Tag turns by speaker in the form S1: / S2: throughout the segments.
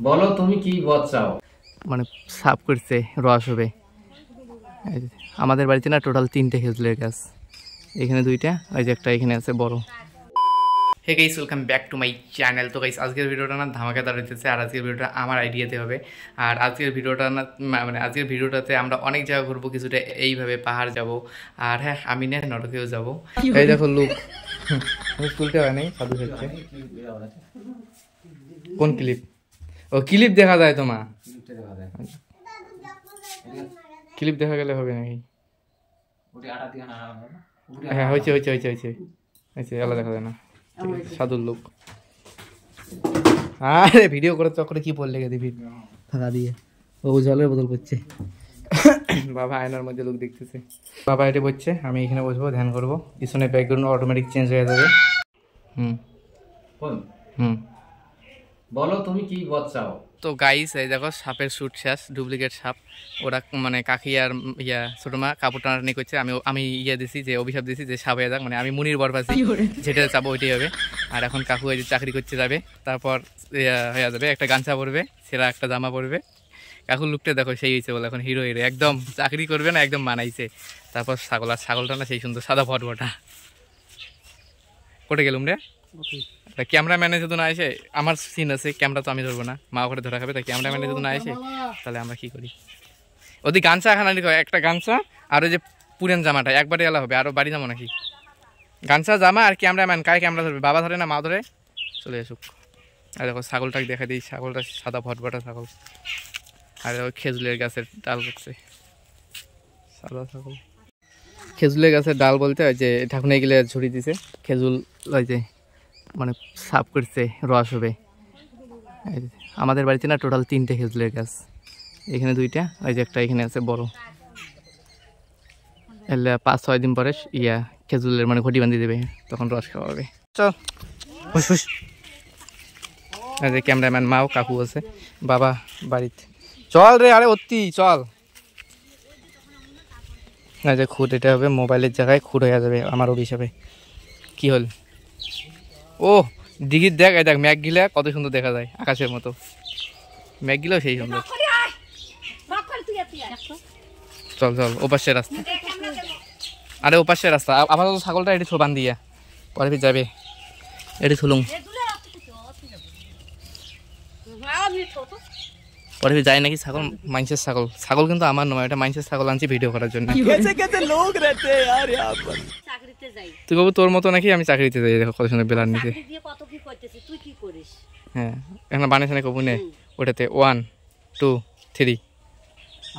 S1: বলো তুমি কি বচাও?
S2: মানে সাফ করছে রস হবে। আমাদের বাড়িতে না টোটাল 3টে খেজুরের গাছ, এখানে 2টা, ওই যে একটা এখানে আছে বড়। Hey guys, welcome back to my channel. তো গাইস আজকের ভিডিওটা না ধামাকাদার হইতেছে, আর আজকের ভিডিওটা আমার আইডিয়াতে হবে। আর আজকের ভিডিওটা না মানে আজকের ভিডিওটাতে আমরা অনেক জায়গা ঘুরবো, কিছুটা এইভাবে পাহাড় যাব, আর হ্যাঁ আমি না নরকেও যাব। এই দেখো লুক, তুলতে হয় নাই, সাধু হচ্ছে। কোন ক্লিপ? ও ক্লিপ দেখা যায় তোমা? ক্লিপ দেখা গেলে হবে নাকি? হ্যাঁ হয়েছে হয়েছে হয়েছে হয়েছে হয়েছে, আলাদা দেখা যায় না। সাধুর লোক। আরে ভিডিও করে চক্করে কি পড়লে গে দিবি ফাঁকা দিয়ে, ও জলের বোতল করছে। বাবা আয়নার মধ্যে লোক দেখতেছে। বাবা এটা বসছে, আমি এখানে বসবো, ধ্যান করবো। পিছনে ব্যাকগ্রাউন্ড অটোমেটিক চেঞ্জ হয়ে যাবে।
S1: বলো তুমি কি বচাও?
S2: তো গাইস এই দেখো সাপের শ্যুট শেষ, ডুপ্লিকেট সাপ। ওরা মানে কাকি আর ছোট মা কাপড় টানাটানি করছে। আমি দিছি যে অভিশাপ দিছি যে সাপ হয়ে যাক, মানে আমি মুনির বর পাচ্ছি, যেটা চাবো ওইটাই হবে। আর এখন কাকু এই যে চাকরি করতে যাবে, তারপর হয়ে যাবে, একটা গামছা পরবে, সেরা একটা জামা পরবে। কাকুর লুকটা দেখো সেই হয়েছে বলে, এখন হিরো হিরো একদম, চাকরি করবে না একদম মানাইছে। তারপর ছাগল, আর ছাগলটা না সেই সুন্দর সাদা ফটফটা। কোটে গেলুম রে? ক্যামেরাম্যানে যদি না এসে, আমার সিন আছে, ক্যামেরা তো আমি ধরবো না, মা ওখানে ধরা খাবে, তাই ক্যামেরাম্যানে যদি না এসে তাহলে আমরা কি করি? ওদি গামছা এখানে একটা গামছা আর ওই যে পুরান জামাটা একবারে এলা হবে, আরও বাড়ি যাবো নাকি? গামছা জামা আর ক্যামেরাম্যান, কায় ক্যামেরা ধরবে? বাবা ধরে না মা ধরে? চলে আসুক। আর দেখো ছাগলটাকে দেখা দিই, ছাগলটা সাদা ভটভটা ছাগল। আর ওই খেজুরের গাছের ডাল করছে, সাদা ছাগল। খেজুরের গাছের ডাল বলতে ওই যে ঢাকুনে গেলে ঝুড়ি দিছে খেজুর, ওই যে মানে সাফ করছে রস হবে। আমাদের বাড়িতে না টোটাল 3টে খেজুরের গাছ, এখানে 2টা, ওই যে একটা এখানে আছে বড়। এলে 5-6 দিন পরে খেজুরের মানে ঘটি বান্ধি দেবে, তখন রস খাওয়া হবে। চল যে ক্যামেরাম্যান মাও কাকু আছে, বাবা বাড়িতে। চল রে, আরে অতি চল। না যে খুঁট, এটা হবে মোবাইলের জায়গায় খুঁট হয়ে যাবে আমার অভিশাপে। কি হল? ও দিঘির দেখ, এই দেখ ম্যাগ গিলা কত সুন্দর দেখা যায়, আকাশের মতো। ম্যাগ গিলাও সেই সুন্দর। চল চল, ওপাশের রাস্তা, আরে ওপাশের রাস্তা। আপাতত ছাগলটা এটি বান দিয়া পরে যাবে, এটি থুলুম পরে যায় নাকি ছাগল। মাইন্সের ছাগল, ছাগল কিন্তু আমার নয়, এটা মাইন্সের ছাগল আনছি ভিডিও করার জন্য। তুই বাবু তোর মতো নাকি আমি চাকরিতে যাই, দেখো কত সুন্দর বেলার নিচে। হ্যাঁ এখন বানিয়েছে না কবু নে, ওটাতে 1 2 3।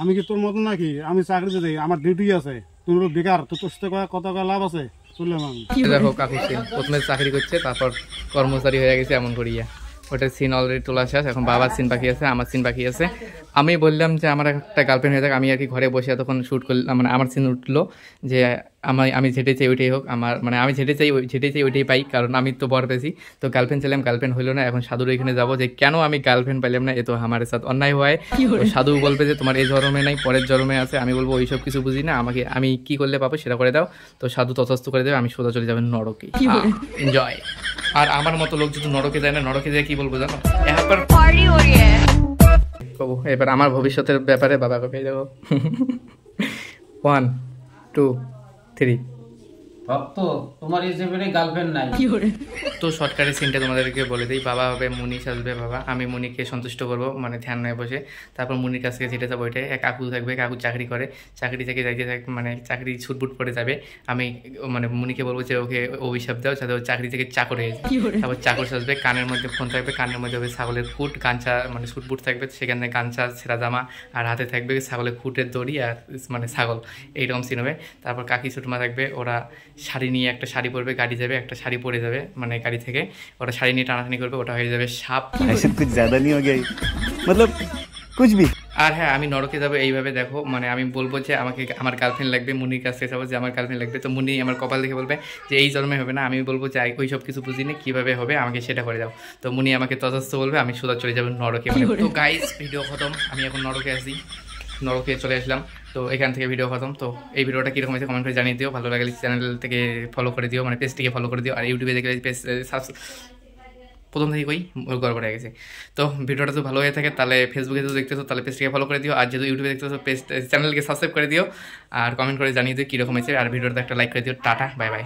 S3: আমি কি তোর মতো নাকি? আমি চাকরিতে যাই, আমার ডিউটি আছে। তুমি বেকার, তো তোর সাথে কত লাভ আছে? চললাম আমি।
S2: দেখো কাকু সিন, প্রথমে চাকরি করছে, তারপর কর্মচারী হয়ে গেছে এমন করিয়া। ওটার সিন অলরেডি তোলা শেষ, এখন বাবার সিন বাকি আছে, আমার সিন বাকি আছে। আমি বললাম যে আমার একটা গার্লফ্রেন্ড হয়ে যাক, আমি আর কি ঘরে বসে তখন শ্যুট করলাম, মানে আমার সিন উঠলো যে আমি যেটাই চাই ওইটাই হোক, আমার মানে আমি যেটাই চাই ওইটাই পাই, কারণ আমি তো বর পেয়েছি। তো গার্লফ্রেন্ড চাইলাম, গার্লফ্রেন্ড হইলো না। এখন সাধুর এখানে যাবো যে কেন আমি গার্লফ্রেন্ড পাইলাম না, এ তো আমার সাথে অন্যায় হয়। সাধু বলবে যে তোমার এই জন্মে নাই, পরের জন্মে আছে। আমি বলবো ওইসব কিছু বুঝি না, আমাকে আমি কি করলে পাবো সেটা করে দাও। তো সাধু তথাস্থ করে দেবে, আমি সোজা চলে যাবেন নরকে। এনজয়। আর আমার মতো লোক যদি নরকে যায় না, নরকে যায় কি বলবো জানো? এবার আমার ভবিষ্যতের ব্যাপারে বাবাকে পেয়ে যাবো। 1 2 3।
S1: ভক্ত তোমার এই জীবনে গার্লফ্রেন্ড নাই।
S2: তো শর্টকাটের সিনটা তোমাদেরকে বলে দিই। বাবা হবে, মুনিশ আসবে বাবা, আমি মুনিকে সন্তুষ্ট করবো, মানে ধ্যান নয় বসে। তারপর মুনির কাছ থেকে যেটা যাবো ওইটাই। কাকু থাকবে, কাকু চাকরি করে, চাকরি থেকে যাইতে মানে চাকরি ছুটবুট পড়ে যাবে। আমি মানে মুনিকে বলবো যে ওকে অভিশাপ দাও যাতে ও চাকরি থেকে চাকর হয়ে যায়। তারপর চাকর আসবে, কানের মধ্যে ফোন থাকবে, কানের মধ্যে হবে ছাগলের খুঁট, গাঞ্চা মানে ছুটবুট থাকবে, সেখানে গাঞ্চা ছেঁড়া জামা, আর হাতে থাকবে ছাগলের খুঁটের দড়ি আর মানে ছাগল, এইরকম সিন হবে। তারপর কাকি ছোটমা থাকবে, ওরা শাড়ি নিয়ে একটা শাড়ি পরবে, গাড়ি যাবে, একটা শাড়ি পরে যাবে মানে গাড়ি থেকে, ওটা শাড়ি নিয়ে টানাটানি করবে, ওটা হয়ে যাবে সাপ। আর হ্যাঁ আমি নরকে যাবো এইভাবে, দেখো মানে আমি বলবো যে আমাকে আমার গার্লফ্রেন্ড লাগবে, মুনির কাছে যাবো যে আমার গার্লফ্রেন্ড লাগবে। তো মুনি আমার কপাল দেখে বলবে যে এই জন্মে হবে না। আমি বলবো যে ওই সব কিছু বুঝিনি, কীভাবে হবে আমাকে সেটা করে দাও। তো মুনি আমাকে তথাস্থ বলবে, আমি সোজা চলে যাবো নরকে। তো গাইস ভিডিও খতম, আমি এখন নরকে আসি, নরকে চলে আসলাম। তো এখান থেকে ভিডিও খতম। তো এই ভিডিওটা কীরকম হয়েছে কমেন্ট করে জানিয়ে দিও, ভালো লাগলে চ্যানেল থেকে ফলো করে দিও, মানে পেজটিকে ফলো করে দিও। আর ইউটিউবে দেখলে পেজ প্রথম থেকে কই গড়বড় হয়ে গেছে। তো ভিডিওটা যদি ভালো হয়ে থাকে তাহলে ফেসবুকে যদি দেখতেছো তাহলে পেজটাকে ফলো করে দিও, আর যেহেতু ইউটিউবে দেখতেছো পেজ চ্যানেলকে সাবস্ক্রাইব করে দিও, আর কমেন্ট করে জানিয়ে দিও কীরকম হয়েছে, আর ভিডিওটা একটা লাইক করে দিও। Tata, bye bye.